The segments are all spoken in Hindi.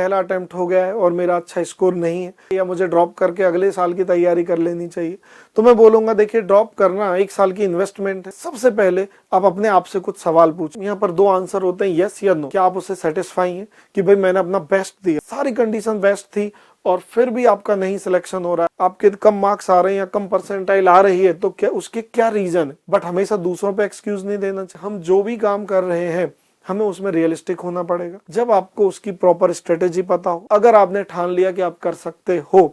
पहला अटेम्प्ट हो गया है और मेरा अच्छा स्कोर नहीं है, या मुझे ड्रॉप करके अगले साल की तैयारी कर लेनी चाहिए। तो मैं बोलूंगा देखिए, ड्रॉप करना 1 साल की इन्वेस्टमेंट है। सबसे पहले आप अपने आप से कुछ सवाल पूछें। यहाँ पर 2 आंसर होते हैं, यस या नो। क्या आप उससे सेटिस्फाई हैं कि भाई मैंने अपना बेस्ट दिया, सारी कंडीशन बेस्ट थी और फिर भी आपका नहीं सिलेक्शन हो रहा है, आपके कम मार्क्स आ रहे हैं या कम परसेंटाइल आ रही है, तो क्या उसके क्या रीजन है। बट हमेशा दूसरों पे एक्सक्यूज नहीं देना चाहिए। हम जो भी काम कर रहे हैं हमें उसमें रियलिस्टिक होना पड़ेगा। जब आपको उसकी प्रॉपर स्ट्रेटेजी पता हो, अगर आपने ठान लिया कि आप कर सकते हो,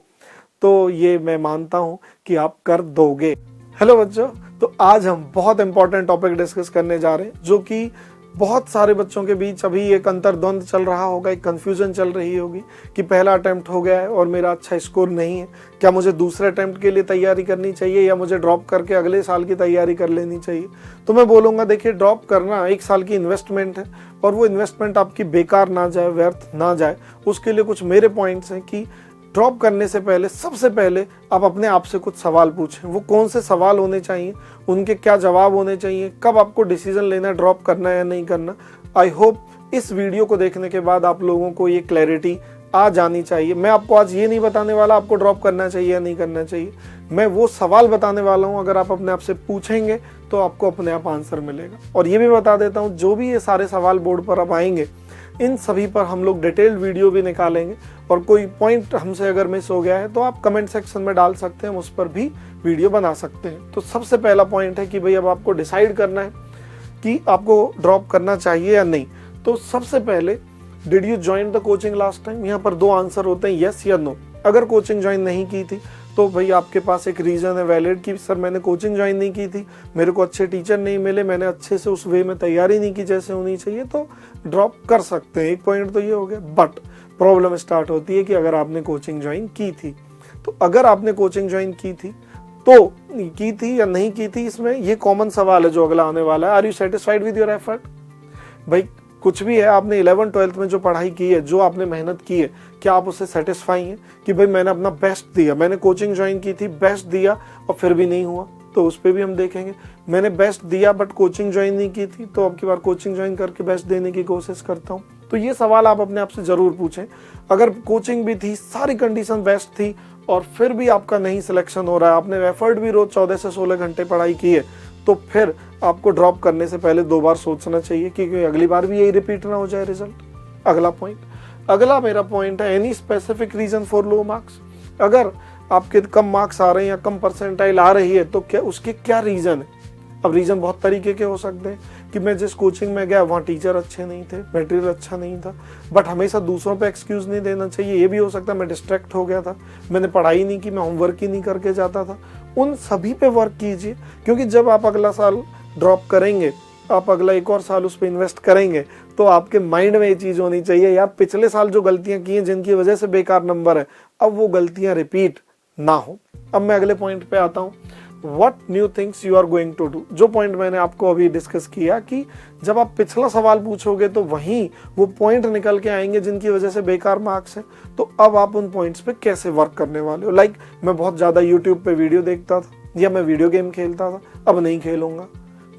तो ये मैं मानता हूं कि आप कर दोगे। हेलो बच्चों, तो आज हम बहुत इंपॉर्टेंट टॉपिक डिस्कस करने जा रहे हैं, जो कि बहुत सारे बच्चों के बीच अभी एक अंतर्द्वंद चल रहा होगा, एक कंफ्यूजन चल रही होगी कि पहला अटेम्प्ट हो गया है और मेरा अच्छा स्कोर नहीं है, क्या मुझे दूसरे अटेम्प्ट के लिए तैयारी करनी चाहिए या मुझे ड्रॉप करके अगले साल की तैयारी कर लेनी चाहिए। तो मैं बोलूँगा देखिए, ड्रॉप करना 1 साल की इन्वेस्टमेंट है और वो इन्वेस्टमेंट आपकी बेकार ना जाए, व्यर्थ ना जाए। उसके लिए कुछ मेरे पॉइंट्स हैं कि ड्रॉप करने से पहले सबसे पहले आप अपने आप से कुछ सवाल पूछें। वो कौन से सवाल होने चाहिए, उनके क्या जवाब होने चाहिए, कब आपको डिसीजन लेना है ड्रॉप करना है या नहीं करना। आई होप इस वीडियो को देखने के बाद आप लोगों को ये क्लैरिटी आ जानी चाहिए। मैं आपको आज ये नहीं बताने वाला आपको ड्रॉप करना चाहिए या नहीं करना चाहिए, मैं वो सवाल बताने वाला हूँ, अगर आप अपने आप से पूछेंगे तो आपको अपने आप आंसर मिलेगा। और ये भी बता देता हूँ, जो भी ये सारे सवाल बोर्ड पर अब आएंगे, इन सभी पर हम लोग डिटेल्ड वीडियो भी निकालेंगे और कोई पॉइंट हमसे अगर मिस हो गया है तो आप कमेंट सेक्शन में डाल सकते हैं, हम उस पर भी वीडियो बना सकते हैं। तो सबसे पहला पॉइंट है कि भाई अब आपको डिसाइड करना है कि आपको ड्रॉप करना चाहिए या नहीं। तो सबसे पहले, did you join the coaching last time. यहाँ पर 2 आंसर होते हैं, यस या नो। अगर कोचिंग ज्वाइन नहीं की थी तो भाई आपके पास एक रीज़न है वैलिड कि सर मैंने कोचिंग ज्वाइन नहीं की थी, मेरे को अच्छे टीचर नहीं मिले, मैंने अच्छे से उस वे में तैयारी नहीं की जैसे होनी चाहिए, तो ड्रॉप कर सकते हैं। एक पॉइंट तो ये हो गया। बट प्रॉब्लम स्टार्ट होती है कि अगर आपने कोचिंग ज्वाइन की थी, तो अगर आपने कोचिंग ज्वाइन की थी तो की थी या नहीं की थी, इसमें ये कॉमन सवाल है जो अगला आने वाला है। Are you satisfied with your effort. भाई कुछ भी है, आपने 11th-12th में जो पढ़ाई की है, जो आपने मेहनत की है, क्या आप उससे सेटिस्फाई हैं कि भाई मैंने अपना बेस्ट दिया, मैंने कोचिंग ज्वाइन की थी, बेस्ट दिया और फिर भी नहीं हुआ, तो उस पर भी हम देखेंगे। मैंने बेस्ट दिया बट कोचिंग ज्वाइन नहीं की थी, तो अब की बार कोचिंग ज्वाइन करके बेस्ट देने की कोशिश करता हूँ। तो ये सवाल आप अपने आप से जरूर पूछें। अगर कोचिंग भी थी, सारी कंडीशन बेस्ट थी और फिर भी आपका नहीं सिलेक्शन हो रहा है, आपने एफर्ट भी रोज 14 से 16 घंटे पढ़ाई की है, तो फिर आपको ड्रॉप करने से पहले 2 बार सोचना चाहिए कि अगली बार भी यही रिपीट ना हो जाए रिजल्ट। अगला पॉइंट, अगला मेरा पॉइंट है, any specific reason for low marks. अगर आपके कम मार्क्स आ रहे हैं या कम परसेंटाइल आ रही है, तो क्या उसके क्या रीजन है। अब रीजन बहुत तरीके के हो सकते हैं कि मैं जिस कोचिंग में गया वहाँ टीचर अच्छे नहीं थे, मटेरियल अच्छा नहीं था। बट हमेशा दूसरों पे एक्सक्यूज नहीं देना चाहिए। ये भी हो सकता है मैं डिस्ट्रैक्ट हो गया था, मैंने पढ़ाई नहीं की, मैं होमवर्क ही नहीं करके जाता था। उन सभी पे वर्क कीजिए, क्योंकि जब आप अगला साल ड्रॉप करेंगे, आप अगला 1 और साल उस पर इन्वेस्ट करेंगे, तो आपके माइंड में ये चीज़ होनी चाहिए, यार पिछले साल जो गलतियां की हैं जिनकी वजह से बेकार नंबर है, अब वो गलतियां रिपीट ना हो। अब मैं अगले पॉइंट पे आता हूँ, what new things you are going to do. जो पॉइंट मैंने आपको अभी डिस्कस किया कि जब आप पिछला सवाल पूछोगे तो वहीं वो पॉइंट निकल के आएंगे जिनकी वजह से बेकार मार्क्स है, तो अब आप उन पॉइंट्स पे कैसे वर्क करने वाले हो। लाइक मैं बहुत ज़्यादा यूट्यूब पे वीडियो देखता था या मैं वीडियो गेम खेलता था, अब नहीं खेलूंगा।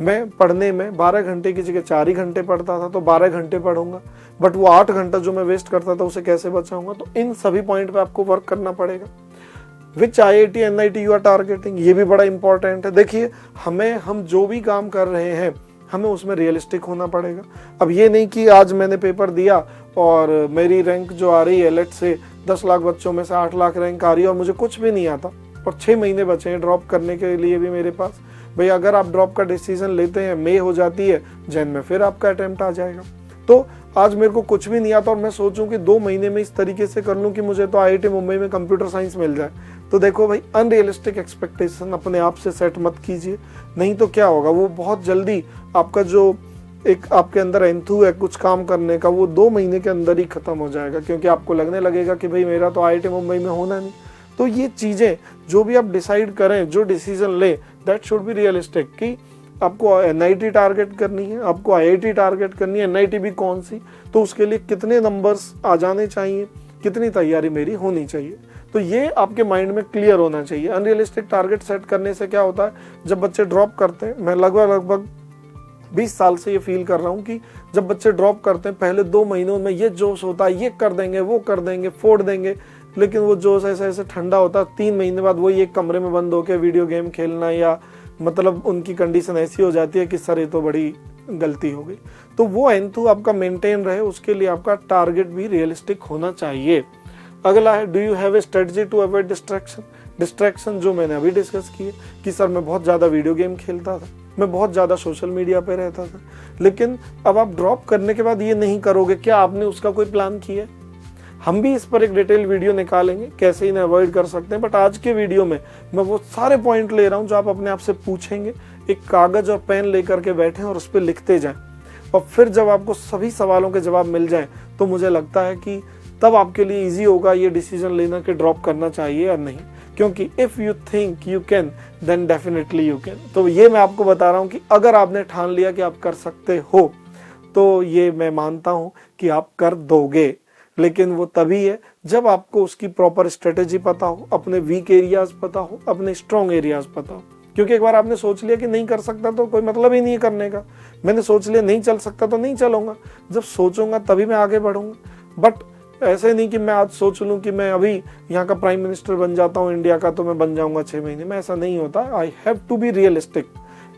मैं पढ़ने में 12 घंटे की जगह 4 ही घंटे पढ़ता था, तो 12 घंटे पढ़ूंगा, बट वो 8 घंटा जो मैं वेस्ट करता था उसे कैसे बचाऊंगा। तो इन सभी पॉइंट पे आपको वर्क करना पड़ेगा। Which IIT NIT you are targeting, ये भी बड़ा इंपॉर्टेंट है। देखिए, हम जो भी काम कर रहे हैं हमें उसमें रियलिस्टिक होना पड़ेगा। अब ये नहीं कि आज मैंने पेपर दिया और मेरी रैंक जो आ रही है, लेट से 10 लाख बच्चों में से 8 लाख रैंक आ रही है और मुझे कुछ भी नहीं आता और 6 महीने बचे हैं ड्रॉप करने के लिए भी मेरे पास। भाई अगर आप ड्रॉप का डिसीजन लेते हैं, मई हो जाती है, जैन में फिर आपका अटेम्प्ट आ जाएगा। तो आज मेरे को कुछ भी नहीं आता और मैं सोचूं कि 2 महीने में इस तरीके से कर लूं कि मुझे तो IIT मुंबई में कंप्यूटर साइंस मिल जाए, तो देखो भाई, अनरियलिस्टिक एक्सपेक्टेशन अपने आप से सेट मत कीजिए। नहीं तो क्या होगा, वो बहुत जल्दी आपका जो एक आपके अंदर एंथू है कुछ काम करने का, वो 2 महीने के अंदर ही खत्म हो जाएगा, क्योंकि आपको लगने लगेगा कि भाई मेरा तो IIT मुंबई में होना नहीं। तो ये चीज़ें जो भी आप डिसाइड करें, जो डिसीजन ले, दैट शुड बी रियलिस्टिक कि आपको NIT टारगेट करनी है, आपको IIT टारगेट करनी है, NIT भी कौन सी, तो उसके लिए कितने नंबर्स आ जाने चाहिए, कितनी तैयारी मेरी होनी चाहिए। तो ये आपके माइंड में क्लियर होना चाहिए। अनरियलिस्टिक टारगेट सेट करने से क्या होता है, जब बच्चे ड्रॉप करते हैं, मैं लगभग 20 साल से ये फील कर रहा हूँ कि जब बच्चे ड्रॉप करते हैं पहले 2 महीनों में ये जोश होता है, ये कर देंगे, वो कर देंगे, फोड़ देंगे, लेकिन वो जोश ऐसे ऐसे ठंडा होता है, 3 महीने बाद वही एक कमरे में बंद होकर वीडियो गेम खेलना, या मतलब उनकी कंडीशन ऐसी हो जाती है कि सर ये तो बड़ी गलती हो गई। तो वो एंथू आपका मेंटेन रहे, उसके लिए आपका टारगेट भी रियलिस्टिक होना चाहिए। अगला है, do you have a strategy to avoid distraction. Distraction जो मैंने अभी डिस्कस की है कि सर मैं बहुत ज़्यादा वीडियो गेम खेलता था, मैं बहुत ज़्यादा सोशल मीडिया पे रहता था, लेकिन अब आप ड्रॉप करने के बाद ये नहीं करोगे, क्या आपने उसका कोई प्लान किया है? हम भी इस पर एक डिटेल वीडियो निकालेंगे कैसे इन्हें अवॉइड कर सकते हैं, बट आज के वीडियो में मैं वो सारे पॉइंट ले रहा हूँ जो आप अपने आप से पूछेंगे। एक कागज और पेन लेकर के बैठें और उस पर लिखते जाएं, और फिर जब आपको सभी सवालों के जवाब मिल जाएं तो मुझे लगता है कि तब आपके लिए ईजी होगा ये डिसीजन लेना कि ड्रॉप करना चाहिए या नहीं, क्योंकि if you think you can then definitely you can. तो ये मैं आपको बता रहा हूँ कि अगर आपने ठान लिया कि आप कर सकते हो तो ये मैं मानता हूँ कि आप कर दोगे, लेकिन वो तभी है जब आपको उसकी प्रॉपर स्ट्रेटेजी पता हो, अपने वीक एरियाज पता हो, अपने स्ट्रॉन्ग एरियाज पता हो। क्योंकि एक बार आपने सोच लिया कि नहीं कर सकता तो कोई मतलब ही नहीं है करने का। मैंने सोच लिया नहीं चल सकता तो नहीं चलूंगा, जब सोचूंगा तभी मैं आगे बढ़ूंगा। बट ऐसे नहीं कि मैं आज सोच लूं कि मैं अभी यहाँ का प्राइम मिनिस्टर बन जाता हूँ इंडिया का तो मैं बन जाऊंगा 6 महीने में, ऐसा नहीं होता। I have to be realistic.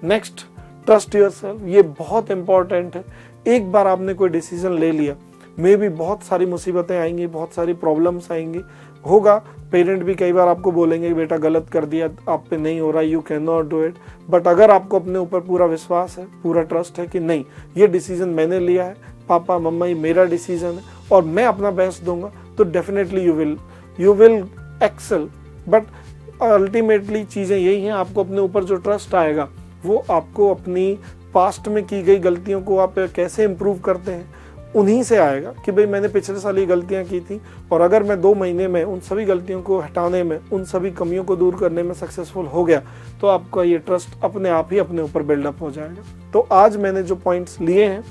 Next, trust yourself. ये बहुत इंपॉर्टेंट है। एक बार आपने कोई डिसीजन ले लिया, मे भी बहुत सारी मुसीबतें आएंगी, बहुत सारी प्रॉब्लम्स आएंगी, होगा। पेरेंट भी कई बार आपको बोलेंगे बेटा गलत कर दिया, आप पे नहीं हो रहा, you can not do it. But अगर आपको अपने ऊपर पूरा विश्वास है, पूरा ट्रस्ट है कि नहीं ये डिसीजन मैंने लिया है, पापा मम्मा ये मेरा डिसीजन है और मैं अपना बेस्ट दूंगा, तो definitely you will excel. But ultimately चीज़ें यही हैं, आपको अपने ऊपर जो ट्रस्ट आएगा वो आपको अपनी पास्ट में की गई गलतियों को आप कैसे इम्प्रूव करते हैं उन्हीं से आएगा कि भाई मैंने पिछले साल ये गलतियां की थी और अगर मैं 2 महीने में उन सभी गलतियों को हटाने में, उन सभी कमियों को दूर करने में सक्सेसफुल हो गया तो आपका ये ट्रस्ट अपने आप ही अपने ऊपर बिल्डअप हो जाएगा। तो आज मैंने जो पॉइंट्स लिए हैं,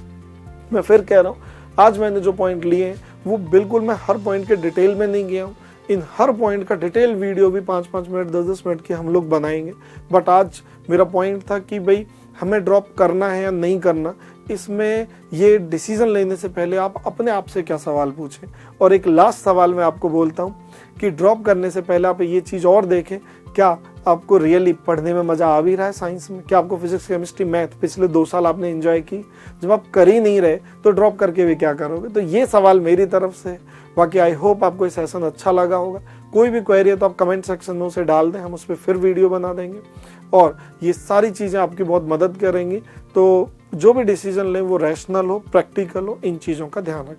मैं फिर कह रहा हूँ, आज मैंने जो पॉइंट लिए हैं वो बिल्कुल मैं हर पॉइंट के डिटेल में नहीं गया हूँ। इन हर पॉइंट का डिटेल वीडियो भी 5-5 मिनट 10-10 मिनट के हम लोग बनाएंगे। बट आज मेरा पॉइंट था कि भाई हमें ड्रॉप करना है या नहीं करना, इसमें ये डिसीजन लेने से पहले आप अपने आप से क्या सवाल पूछें। और एक लास्ट सवाल मैं आपको बोलता हूँ कि ड्रॉप करने से पहले आप ये चीज़ और देखें, क्या आपको रियली पढ़ने में मज़ा आ भी रहा है साइंस में? क्या आपको फिजिक्स केमिस्ट्री मैथ पिछले 2 साल आपने एंजॉय की? जब आप कर ही नहीं रहे तो ड्रॉप करके भी क्या करोगे? तो ये सवाल मेरी तरफ से है। बाकी आई होप आपको ये सेशन अच्छा लगा होगा। कोई भी क्वेरी है तो आप कमेंट सेक्शन में उसे डाल दें, हम उस पर फिर वीडियो बना देंगे और ये सारी चीज़ें आपकी बहुत मदद करेंगी। तो जो भी डिसीजन लें वो रैशनल हो, प्रैक्टिकल हो, इन चीज़ों का ध्यान रखें।